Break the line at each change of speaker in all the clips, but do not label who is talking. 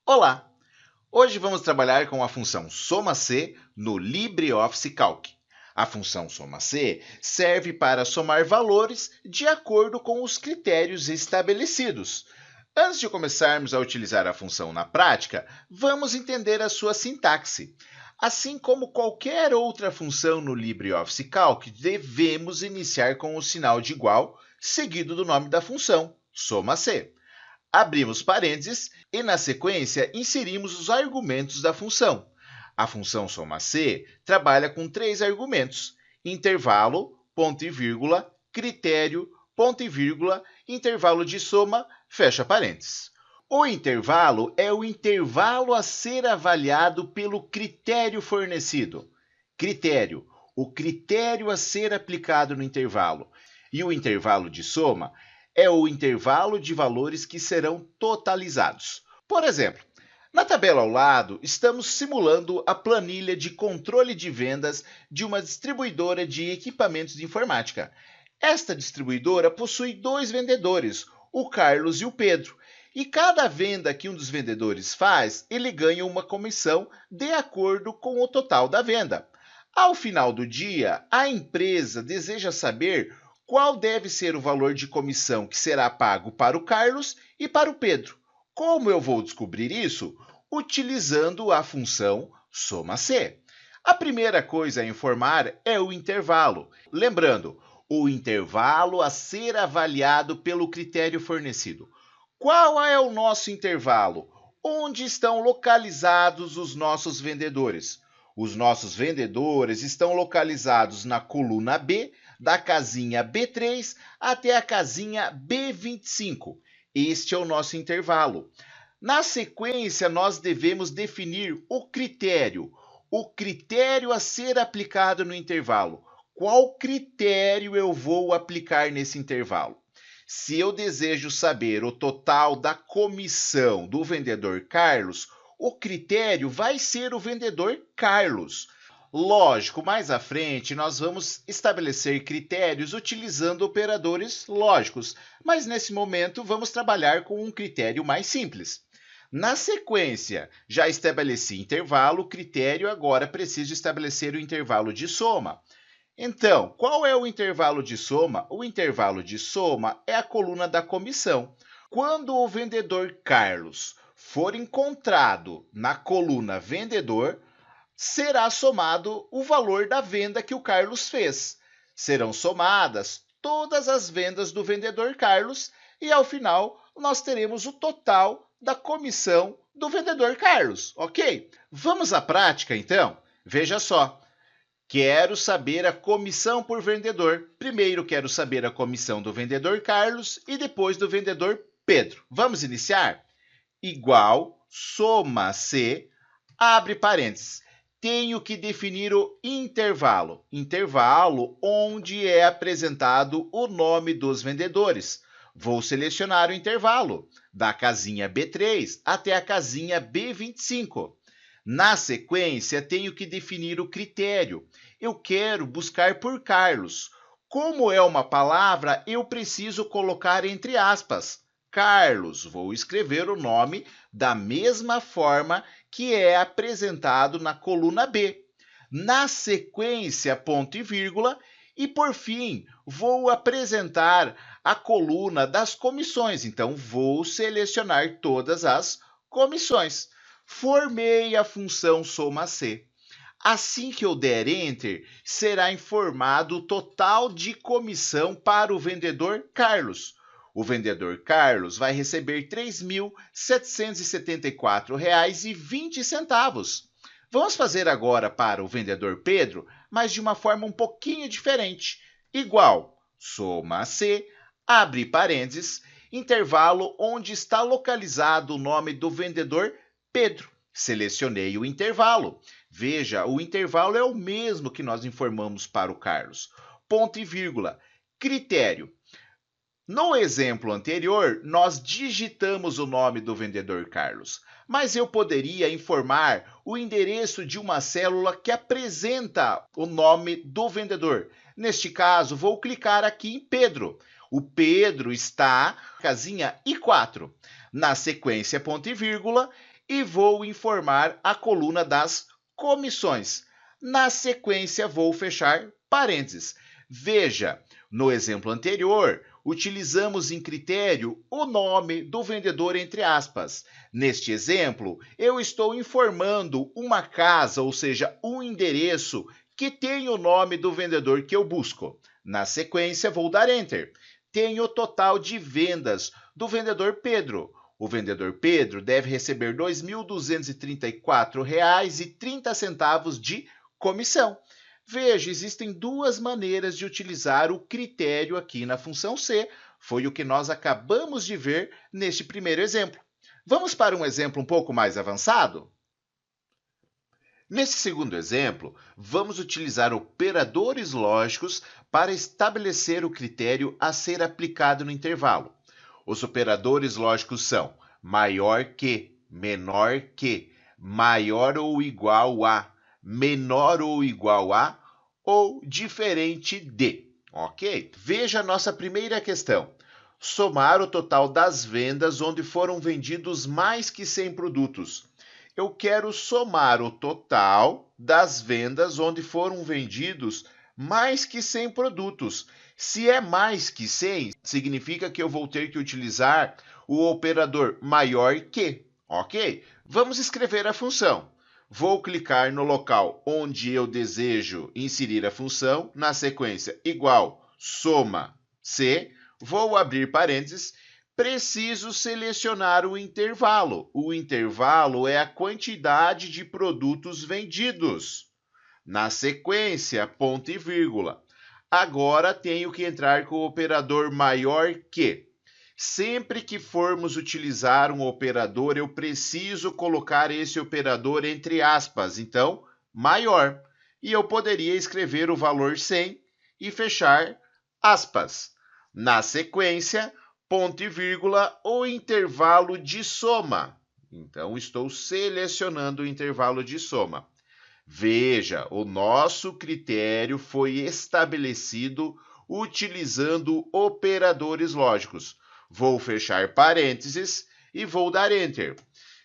Olá! Hoje vamos trabalhar com a função soma-c no LibreOffice Calc. A função soma-c serve para somar valores de acordo com os critérios estabelecidos. Antes de começarmos a utilizar a função na prática, vamos entender a sua sintaxe. Assim como qualquer outra função no LibreOffice Calc, devemos iniciar com o sinal de igual, seguido do nome da função, soma-c. Abrimos parênteses e, na sequência, inserimos os argumentos da função. A função soma-c trabalha com 3 argumentos: intervalo, ponto e vírgula, critério, ponto e vírgula, intervalo de soma, fecha parênteses. O intervalo é o intervalo a ser avaliado pelo critério fornecido. Critério, o critério a ser aplicado no intervalo. E o intervalo de soma é o intervalo de valores que serão totalizados. Por exemplo, na tabela ao lado, estamos simulando a planilha de controle de vendas de uma distribuidora de equipamentos de informática. Esta distribuidora possui 2 vendedores, o Carlos e o Pedro. E cada venda que um dos vendedores faz, ele ganha uma comissão de acordo com o total da venda. Ao final do dia, a empresa deseja saber qual deve ser o valor de comissão que será pago para o Carlos e para o Pedro. Como eu vou descobrir isso? Utilizando a função soma-c. A primeira coisa a informar é o intervalo. Lembrando, o intervalo a ser avaliado pelo critério fornecido. Qual é o nosso intervalo? Onde estão localizados os nossos vendedores? Os nossos vendedores estão localizados na coluna B, da casinha B3 até a casinha B25. Este é o nosso intervalo. Na sequência, nós devemos definir o critério a ser aplicado no intervalo. Qual critério eu vou aplicar nesse intervalo? Se eu desejo saber o total da comissão do vendedor Carlos, o critério vai ser o vendedor Carlos. Lógico, mais à frente nós vamos estabelecer critérios utilizando operadores lógicos, mas nesse momento vamos trabalhar com um critério mais simples. Na sequência, já estabeleci intervalo, critério, agora preciso estabelecer o intervalo de soma. Então, qual é o intervalo de soma? O intervalo de soma é a coluna da comissão. Quando o vendedor Carlos for encontrado na coluna vendedor, será somado o valor da venda que o Carlos fez. Serão somadas todas as vendas do vendedor Carlos e, ao final, nós teremos o total da comissão do vendedor Carlos, ok? Vamos à prática, então? Veja só. Quero saber a comissão por vendedor. Primeiro quero saber a comissão do vendedor Carlos e depois do vendedor Pedro. Vamos iniciar? Igual, soma-c, abre parênteses. Tenho que definir o intervalo. Intervalo onde é apresentado o nome dos vendedores. Vou selecionar o intervalo da casinha B3 até a casinha B25. Na sequência, tenho que definir o critério. Eu quero buscar por Carlos. Como é uma palavra, eu preciso colocar entre aspas. Carlos, vou escrever o nome da mesma forma que é apresentado na coluna B. Na sequência, ponto e vírgula, e por fim, vou apresentar a coluna das comissões. Então, vou selecionar todas as comissões. Formei a função soma-c. Assim que eu der Enter, será informado o total de comissão para o vendedor Carlos. O vendedor Carlos vai receber R$ 3.774,20. Vamos fazer agora para o vendedor Pedro, mas de uma forma um pouquinho diferente. Igual, soma-c, abre parênteses, intervalo onde está localizado o nome do vendedor Pedro. Selecionei o intervalo. Veja, o intervalo é o mesmo que nós informamos para o Carlos. Ponto e vírgula. Critério. No exemplo anterior, nós digitamos o nome do vendedor Carlos, mas eu poderia informar o endereço de uma célula que apresenta o nome do vendedor. Neste caso, vou clicar aqui em Pedro. O Pedro está na casinha I4. Na sequência, ponto e vírgula, e vou informar a coluna das comissões. Na sequência, vou fechar parênteses. Veja, no exemplo anterior, utilizamos em critério o nome do vendedor entre aspas. Neste exemplo, eu estou informando uma casa, ou seja, um endereço que tem o nome do vendedor que eu busco. Na sequência, vou dar Enter. Tenho o total de vendas do vendedor Pedro. O vendedor Pedro deve receber R$ 2.234,30 de comissão. Veja, existem duas maneiras de utilizar o critério aqui na função C. Foi o que nós acabamos de ver neste primeiro exemplo. Vamos para um exemplo um pouco mais avançado? Nesse segundo exemplo, vamos utilizar operadores lógicos para estabelecer o critério a ser aplicado no intervalo. Os operadores lógicos são maior que, menor que, maior ou igual a, menor ou igual a ou diferente de. Ok? Veja a nossa primeira questão. Somar o total das vendas onde foram vendidos mais que 100 produtos. Eu quero somar o total das vendas onde foram vendidos mais que 100 produtos. Se é mais que 100, significa que eu vou ter que utilizar o operador maior que. Ok? Vamos escrever a função. Vou clicar no local onde eu desejo inserir a função, na sequência igual soma C, vou abrir parênteses, preciso selecionar o intervalo. O intervalo é a quantidade de produtos vendidos. Na sequência, ponto e vírgula. Agora tenho que entrar com o operador maior que. Sempre que formos utilizar um operador, eu preciso colocar esse operador entre aspas, então, maior. E eu poderia escrever o valor 100 e fechar aspas. Na sequência, ponto e vírgula, o intervalo de soma. Então, estou selecionando o intervalo de soma. Veja, o nosso critério foi estabelecido utilizando operadores lógicos. Vou fechar parênteses e vou dar Enter.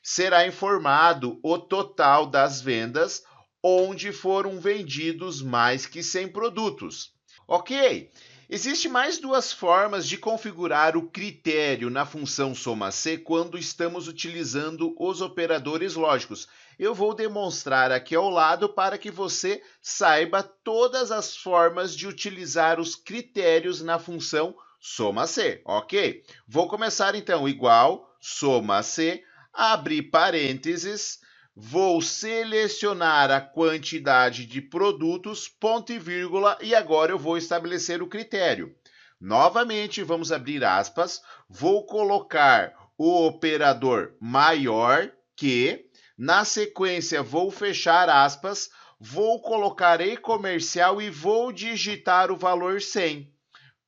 Será informado o total das vendas onde foram vendidos mais que 100 produtos. Ok? Existem mais duas formas de configurar o critério na função soma-C quando estamos utilizando os operadores lógicos. Eu vou demonstrar aqui ao lado para que você saiba todas as formas de utilizar os critérios na função soma-C, ok? Vou começar então igual soma-C, abrir parênteses, vou selecionar a quantidade de produtos, ponto e vírgula, e agora eu vou estabelecer o critério. Novamente, vamos abrir aspas, vou colocar o operador maior que, na sequência vou fechar aspas, vou colocar e comercial e vou digitar o valor 100.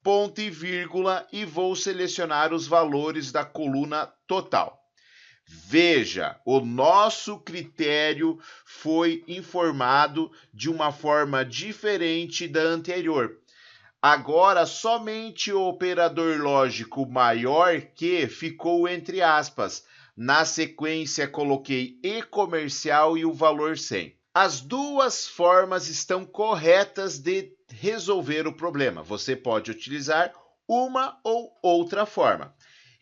Ponto e vírgula, e vou selecionar os valores da coluna total. Veja, o nosso critério foi informado de uma forma diferente da anterior. Agora, somente o operador lógico maior que ficou entre aspas. Na sequência, coloquei e comercial e o valor 100. As duas formas estão corretas de resolver o problema. Você pode utilizar uma ou outra forma.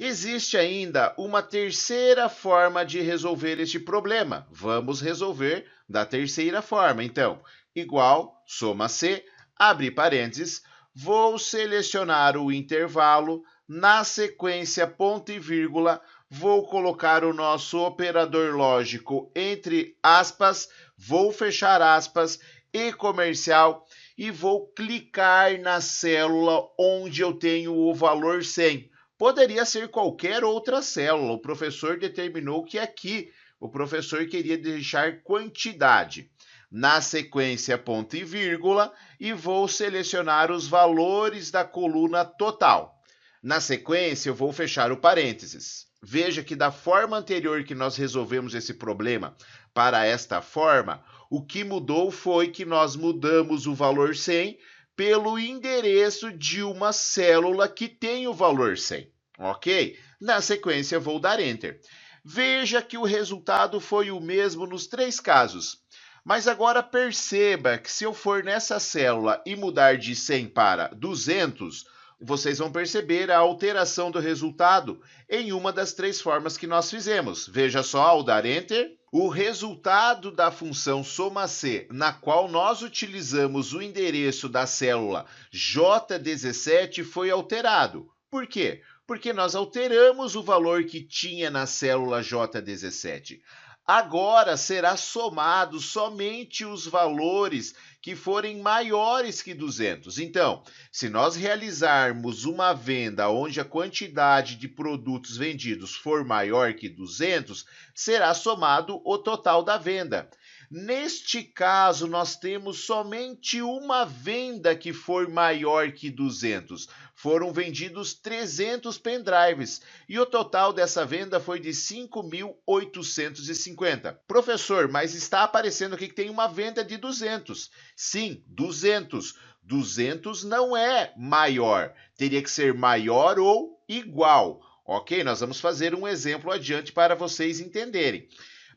Existe ainda uma terceira forma de resolver este problema. Vamos resolver da terceira forma. Então, igual, soma C, abre parênteses, vou selecionar o intervalo, na sequência, ponto e vírgula, vou colocar o nosso operador lógico entre aspas, vou fechar aspas, e comercial, e vou clicar na célula onde eu tenho o valor 100. Poderia ser qualquer outra célula, o professor determinou que aqui o professor queria deixar quantidade. Na sequência, ponto e vírgula, e vou selecionar os valores da coluna total. Na sequência, eu vou fechar o parênteses. Veja que da forma anterior que nós resolvemos esse problema para esta forma, o que mudou foi que nós mudamos o valor 100 pelo endereço de uma célula que tem o valor 100, ok? Na sequência, vou dar Enter. Veja que o resultado foi o mesmo nos três casos. Mas agora perceba que se eu for nessa célula e mudar de 100 para 200, vocês vão perceber a alteração do resultado em uma das três formas que nós fizemos. Veja só, ao dar Enter, o resultado da função soma-C, na qual nós utilizamos o endereço da célula J17, foi alterado. Por quê? Porque nós alteramos o valor que tinha na célula J17. Agora será somado somente os valores que forem maiores que 200. Então, se nós realizarmos uma venda onde a quantidade de produtos vendidos for maior que 200, será somado o total da venda. Neste caso, nós temos somente uma venda que for maior que 200. Foram vendidos 300 pendrives e o total dessa venda foi de 5.850. Professor, mas está aparecendo aqui que tem uma venda de 200. Sim, 200. 200 não é maior. Teria que ser maior ou igual. Ok? Nós vamos fazer um exemplo adiante para vocês entenderem.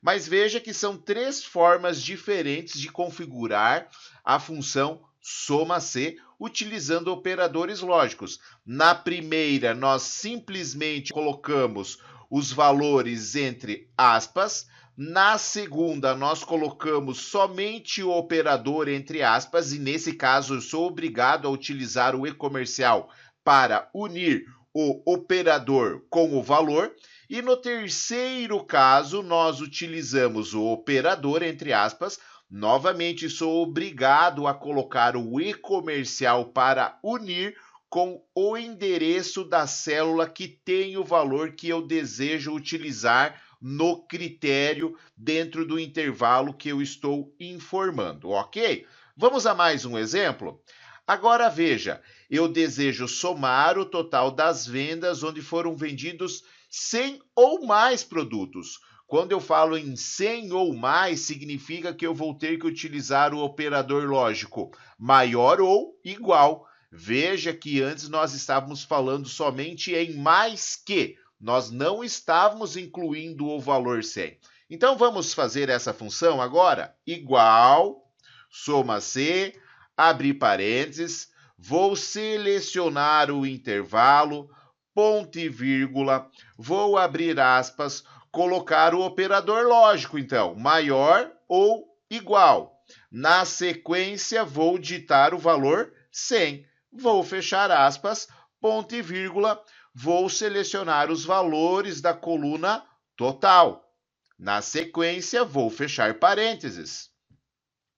Mas veja que são três formas diferentes de configurar a função soma-C utilizando operadores lógicos. Na primeira, nós simplesmente colocamos os valores entre aspas. Na segunda, nós colocamos somente o operador entre aspas, e nesse caso eu sou obrigado a utilizar o e-comercial para unir o operador com o valor. E no terceiro caso, nós utilizamos o operador, entre aspas. Novamente, sou obrigado a colocar o e-comercial para unir com o endereço da célula que tem o valor que eu desejo utilizar no critério dentro do intervalo que eu estou informando, ok? Vamos a mais um exemplo? Agora veja, eu desejo somar o total das vendas onde foram vendidos 100 ou mais produtos. Quando eu falo em 100 ou mais, significa que eu vou ter que utilizar o operador lógico maior ou igual. Veja que antes nós estávamos falando somente em mais que. Nós não estávamos incluindo o valor 100. Então, vamos fazer essa função agora? Igual, soma-C, abrir parênteses, vou selecionar o intervalo, ponto e vírgula, vou abrir aspas, colocar o operador lógico, então, maior ou igual. Na sequência, vou digitar o valor 100. Vou fechar aspas, ponto e vírgula, vou selecionar os valores da coluna total. Na sequência, vou fechar parênteses.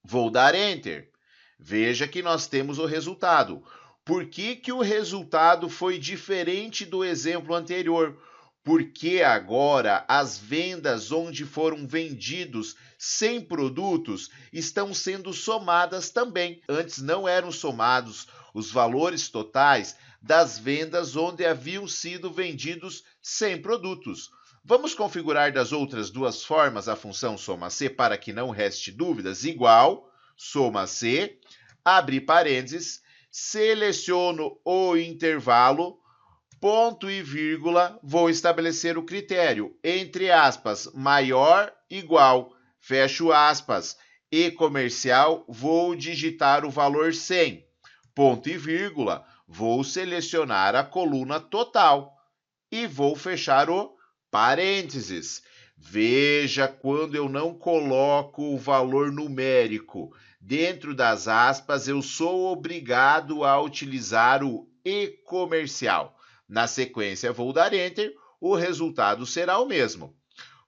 Vou dar Enter. Veja que nós temos o resultado. Por que o resultado foi diferente do exemplo anterior? Porque agora as vendas onde foram vendidos 100 produtos estão sendo somadas também. Antes não eram somados os valores totais das vendas onde haviam sido vendidos 100 produtos. Vamos configurar das outras duas formas a função soma-C para que não reste dúvidas. Igual, soma-C, abre parênteses, seleciono o intervalo, ponto e vírgula, vou estabelecer o critério, entre aspas, maior, igual, fecho aspas, e comercial, vou digitar o valor 100, ponto e vírgula, vou selecionar a coluna total e vou fechar o parênteses. Veja quando eu não coloco o valor numérico dentro das aspas, eu sou obrigado a utilizar o e-comercial. Na sequência, vou dar Enter, o resultado será o mesmo.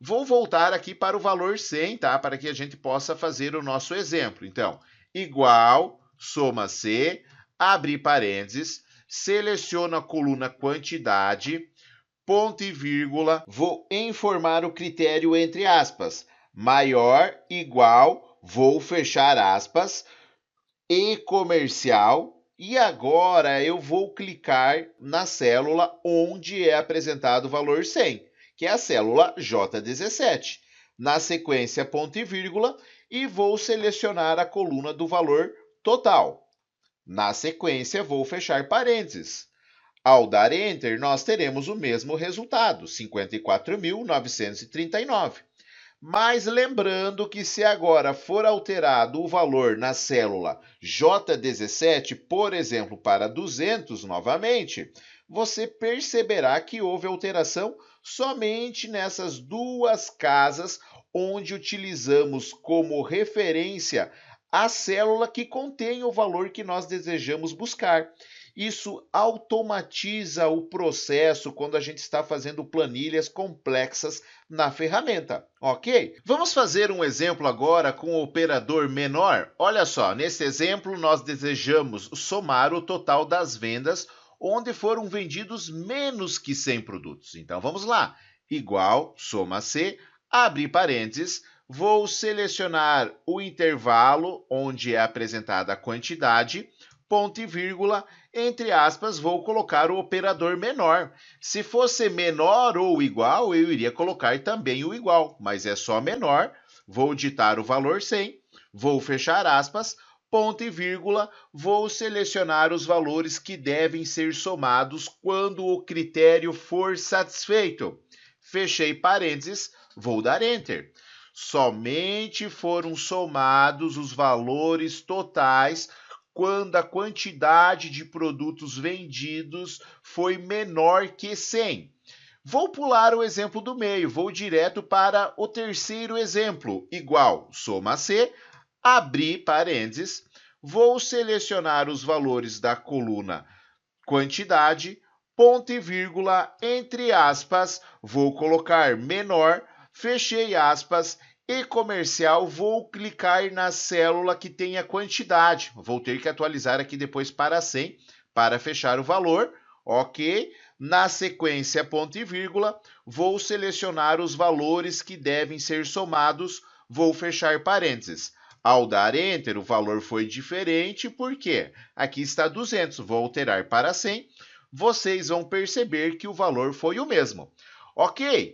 Vou voltar aqui para o valor 100, tá? Para que a gente possa fazer o nosso exemplo. Então, igual, soma-C, abre parênteses, seleciono a coluna quantidade, ponto e vírgula, vou informar o critério entre aspas, maior, igual, vou fechar aspas, e comercial, e agora eu vou clicar na célula onde é apresentado o valor 100, que é a célula J17. Na sequência, ponto e vírgula, e vou selecionar a coluna do valor total. Na sequência, vou fechar parênteses. Ao dar Enter, nós teremos o mesmo resultado, 54.939. Mas lembrando que se agora for alterado o valor na célula J17, por exemplo, para 200 novamente, você perceberá que houve alteração somente nessas duas casas onde utilizamos como referência a célula que contém o valor que nós desejamos buscar. Isso automatiza o processo quando a gente está fazendo planilhas complexas na ferramenta, ok? Vamos fazer um exemplo agora com o operador menor. Olha só, nesse exemplo nós desejamos somar o total das vendas onde foram vendidos menos que 100 produtos. Então vamos lá, igual, soma C, abre parênteses, vou selecionar o intervalo onde é apresentada a quantidade, ponto e vírgula, entre aspas, vou colocar o operador menor. Se fosse menor ou igual, eu iria colocar também o igual, mas é só menor, vou digitar o valor 100, vou fechar aspas, ponto e vírgula, vou selecionar os valores que devem ser somados quando o critério for satisfeito. Fechei parênteses, vou dar Enter. Somente foram somados os valores totais quando a quantidade de produtos vendidos foi menor que 100. Vou pular o exemplo do meio, vou direto para o terceiro exemplo, igual, soma C, abrir parênteses, vou selecionar os valores da coluna quantidade, ponto e vírgula, entre aspas, vou colocar menor, fechei aspas, e comercial, vou clicar na célula que tem a quantidade. Vou ter que atualizar aqui depois para 100, para fechar o valor, ok? Na sequência, ponto e vírgula, vou selecionar os valores que devem ser somados, vou fechar parênteses. Ao dar Enter, o valor foi diferente, porque aqui está 200, vou alterar para 100, vocês vão perceber que o valor foi o mesmo, ok?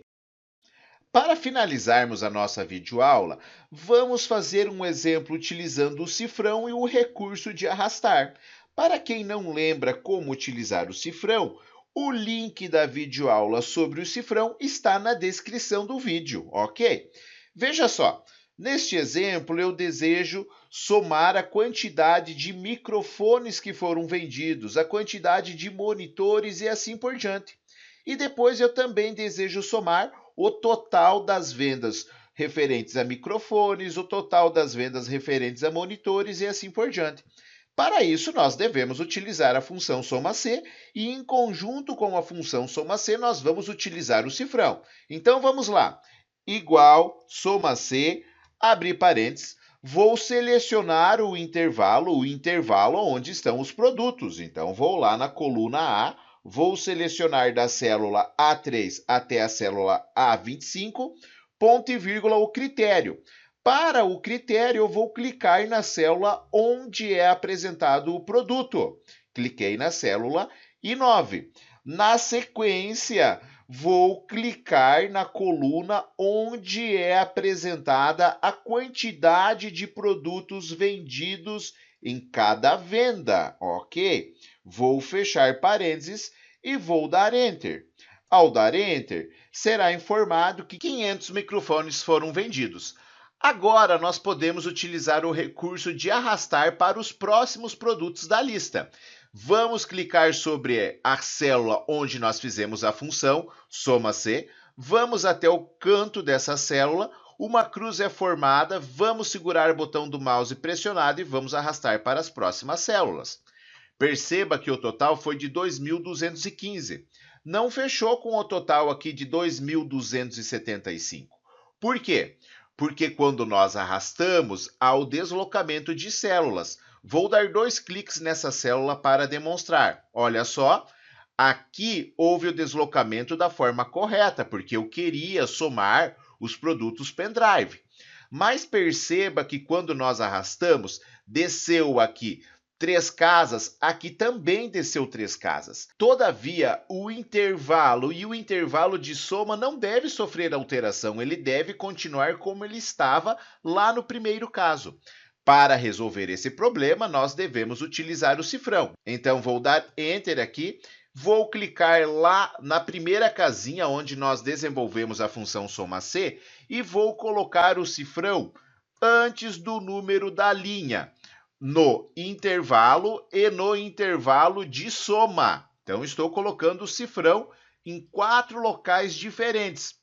Para finalizarmos a nossa videoaula, vamos fazer um exemplo utilizando o cifrão e o recurso de arrastar. Para quem não lembra como utilizar o cifrão, o link da videoaula sobre o cifrão está na descrição do vídeo, ok? Veja só, neste exemplo eu desejo somar a quantidade de microfones que foram vendidos, a quantidade de monitores e assim por diante. E depois eu também desejo somar o total das vendas referentes a microfones, o total das vendas referentes a monitores e assim por diante. Para isso, nós devemos utilizar a função soma-C e, em conjunto com a função soma-C, nós vamos utilizar o cifrão. Então, vamos lá. Igual, soma-C, abrir parênteses, vou selecionar o intervalo onde estão os produtos. Então, vou lá na coluna A, vou selecionar da célula A3 até a célula A25, ponto e vírgula, o critério. Para o critério, eu vou clicar na célula onde é apresentado o produto. Cliquei na célula I9. Na sequência, vou clicar na coluna onde é apresentada a quantidade de produtos vendidos em cada venda, ok? Vou fechar parênteses e vou dar Enter. Ao dar Enter, será informado que 500 microfones foram vendidos. Agora, nós podemos utilizar o recurso de arrastar para os próximos produtos da lista. Vamos clicar sobre a célula onde nós fizemos a função, soma-C. Vamos até o canto dessa célula. Uma cruz é formada, vamos segurar o botão do mouse pressionado e vamos arrastar para as próximas células. Perceba que o total foi de 2.215. Não fechou com o total aqui de 2.275. Por quê? Porque quando nós arrastamos, há o deslocamento de células. Vou dar 2 cliques nessa célula para demonstrar. Olha só, aqui houve o deslocamento da forma correta, porque eu queria somar os produtos pendrive. Mas perceba que quando nós arrastamos, desceu aqui 3 casas, aqui também desceu 3 casas. Todavia, o intervalo e o intervalo de soma não deve sofrer alteração, ele deve continuar como ele estava lá no primeiro caso. Para resolver esse problema, nós devemos utilizar o cifrão. Então, vou dar Enter aqui, vou clicar lá na primeira casinha onde nós desenvolvemos a função soma-C e vou colocar o cifrão antes do número da linha, no intervalo e no intervalo de soma. Então, estou colocando o cifrão em 4 locais diferentes.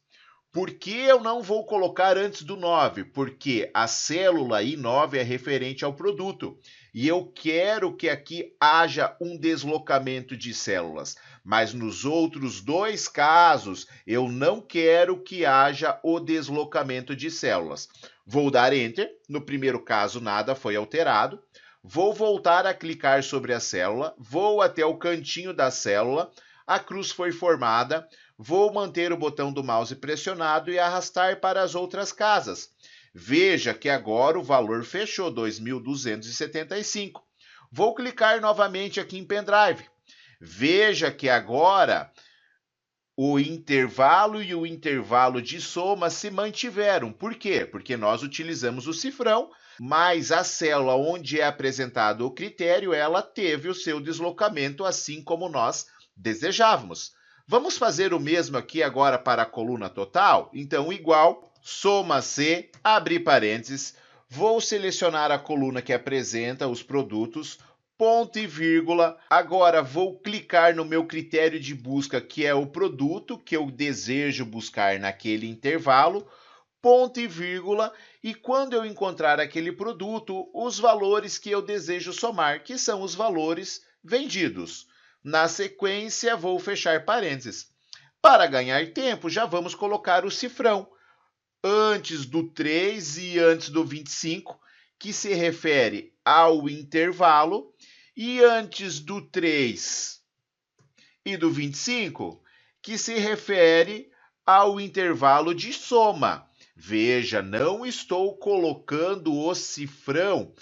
Por que eu não vou colocar antes do 9? Porque a célula I9 é referente ao produto. E eu quero que aqui haja um deslocamento de células. Mas nos outros 2 casos, eu não quero que haja o deslocamento de células. Vou dar Enter. No primeiro caso, nada foi alterado. Vou voltar a clicar sobre a célula. Vou até o cantinho da célula. A cruz foi formada. Vou manter o botão do mouse pressionado e arrastar para as outras casas. Veja que agora o valor fechou, 2.275. Vou clicar novamente aqui em Pendrive. Veja que agora o intervalo e o intervalo de soma se mantiveram. Por quê? Porque nós utilizamos o cifrão, mas a célula onde é apresentado o critério, ela teve o seu deslocamento assim como nós desejávamos. Vamos fazer o mesmo aqui agora para a coluna total? Então, igual, soma-C, abrir parênteses, vou selecionar a coluna que apresenta os produtos, ponto e vírgula. Agora, vou clicar no meu critério de busca, que é o produto que eu desejo buscar naquele intervalo, ponto e vírgula, e quando eu encontrar aquele produto, os valores que eu desejo somar, que são os valores vendidos. Na sequência, vou fechar parênteses. Para ganhar tempo, já vamos colocar o cifrão antes do 3 e antes do 25, que se refere ao intervalo, e antes do 3 e do 25, que se refere ao intervalo de soma. Veja, não estou colocando o cifrão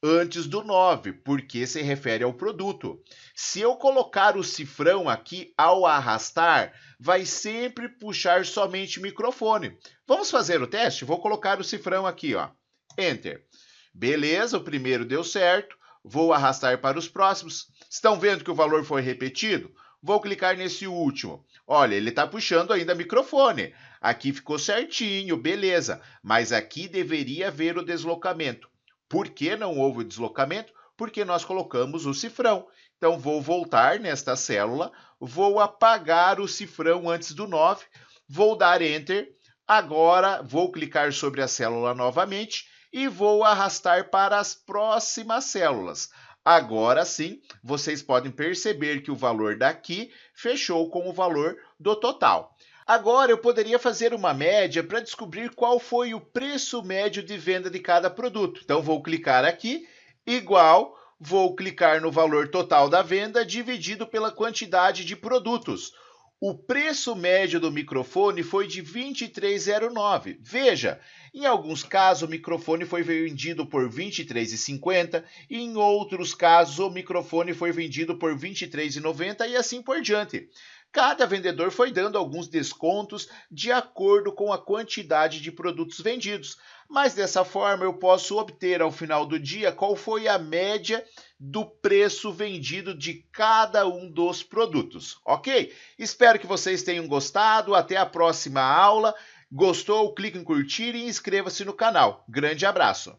antes do 9, porque se refere ao produto. Se eu colocar o cifrão aqui ao arrastar, vai sempre puxar somente o microfone. Vamos fazer o teste? Vou colocar o cifrão aqui, ó. Enter. Beleza, o primeiro deu certo. Vou arrastar para os próximos. Estão vendo que o valor foi repetido? Vou clicar nesse último. Olha, ele está puxando ainda microfone. Aqui ficou certinho, beleza. Mas aqui deveria haver o deslocamento. Por que não houve o deslocamento? Porque nós colocamos o cifrão. Então, vou voltar nesta célula, vou apagar o cifrão antes do 9, vou dar Enter. Agora, vou clicar sobre a célula novamente e vou arrastar para as próximas células. Agora sim, vocês podem perceber que o valor daqui fechou com o valor do total. Agora, eu poderia fazer uma média para descobrir qual foi o preço médio de venda de cada produto. Então, vou clicar aqui, igual, vou clicar no valor total da venda dividido pela quantidade de produtos. O preço médio do microfone foi de R$ 23,09. Veja, em alguns casos o microfone foi vendido por R$ 23,50 e em outros casos o microfone foi vendido por R$ 23,90 e assim por diante. Cada vendedor foi dando alguns descontos de acordo com a quantidade de produtos vendidos. Mas dessa forma eu posso obter ao final do dia qual foi a média do preço vendido de cada um dos produtos, ok? Espero que vocês tenham gostado. Até a próxima aula. Gostou? Clique em curtir e inscreva-se no canal. Grande abraço!